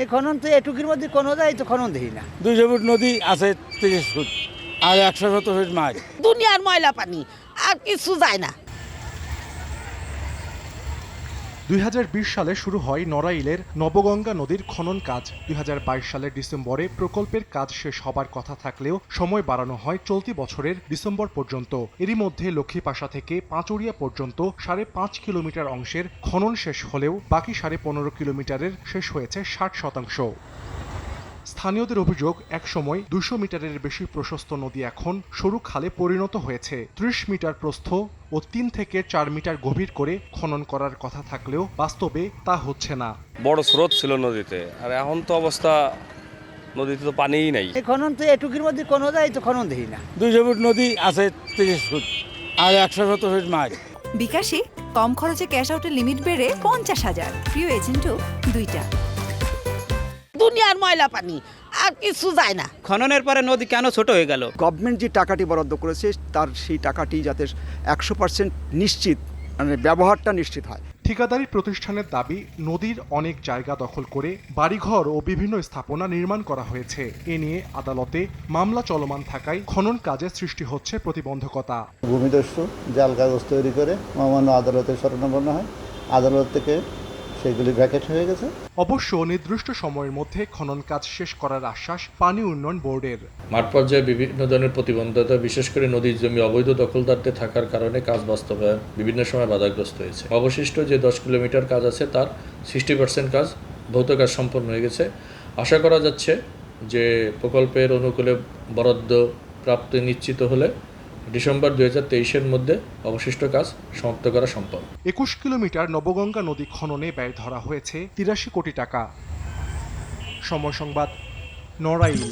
এই খনন তো এটুকুর মধ্যে কোনো যায় তো খনন দেখি না। 200 ফুট নদী আছে, 30 ফুট আর 170 ফুট মাছ। দুনিয়ার ময়লা পানি আর কিছু যায় না। 2020 সালে শুরু হয় নড়াইলের নবগঙ্গা নদীর খনন কাজ। 2022 সালের ডিসেম্বরে প্রকল্পের কাজ শেষ হবার কথা থাকলেও সময় বাড়ানো হয় চলতি বছরের ডিসেম্বর পর্যন্ত। এরই মধ্যে লক্ষ্মীপাশা থেকে পাঁচুড়িয়া পর্যন্ত 5.5 কিলোমিটার অংশের খনন শেষ হলেও বাকি 15.5 কিলোমিটারের শেষ হয়েছে 60%। স্থানীয়দের অভিযোগ, একসময় 200 মিটারের বেশি প্রশস্ত নদী এখন সরু খালে পরিণত হয়েছে। 30 মিটার প্রস্থ ও 3 থেকে 4 মিটার গভীর করে খনন করার কথা থাকলেও বাস্তবে তা হচ্ছে না। বড় স্রোত ছিল নদীতে, আর এখন তো অবস্থা নদীতে তো পানিই নাই। এই খনন তো এটুকুর মধ্যে কোনো যায় তো খনন দেখি না। 200 ফুট নদী আছে, 30 ফুট আর 170 ফুট মাছ। বিকাশে কম খরচে ক্যাশ আউটের লিমিট বেড়ে 50,000। প্রিয় এজেন্টও 2টা। দুনিয়ার ময়লা পানি আর কিছু যায় না। খননের পরে নদী কেন ছোট হয়ে গেল? গভর্নমেন্ট যে টাকাটি বরাদ্দ করেছে তার সেই টাকাটি যাতে 100% নিশ্চিত, মানে ব্যবহারটা নিশ্চিত হয়। ঠিকাদারি প্রতিষ্ঠানের দাবি, নদীর অনেক জায়গা দখল করে বাড়িঘর ও বিভিন্ন স্থাপনা নির্মাণ করা হয়েছে। এ নিয়ে আদালতে মামলা চলমান থাকায় খনন কাজে সৃষ্টি হচ্ছে প্রতিবন্ধকতা। ভূমিদস্যু জাল কাগজ তৈরি করে মহামান্য আদালতে শরণাপন্ন হয়, আদালত থেকে সেগুলি ভ্যাকেট হয়ে গেছে। অবশ্য নির্দিষ্ট সময়ের মধ্যে খনন কাজ শেষ করার আশ্বাস পানি উন্নয়ন বোর্ডের। মাঠ পর্যায়ে বিভিন্ন ধরনের প্রতিবন্ধকতা, বিশেষ করে নদীর জমি অবৈধ দখলদারদের থাকার কারণে কাজ বাস্তবায়ন বিভিন্ন সময় বাধাগ্রস্ত হয়েছে। অবশিষ্ট যে 10 কিলোমিটার কাজ আছে তার 60% কাজ ভৌত কাজ সম্পন্ন হয়ে গেছে। আশা করা যাচ্ছে যে প্রকল্পের অনুকূলে বরাদ্দ প্রাপ্তি নিশ্চিত হলে ডিসেম্বর 2023-এর মধ্যে অবশিষ্ট কাজ সমাপ্ত করা সম্ভব। 21 কিলোমিটার নবগঙ্গা নদী খননে ব্যয় ধরা হয়েছে 83 কোটি টাকা। সময় সংবাদ, নড়াইল।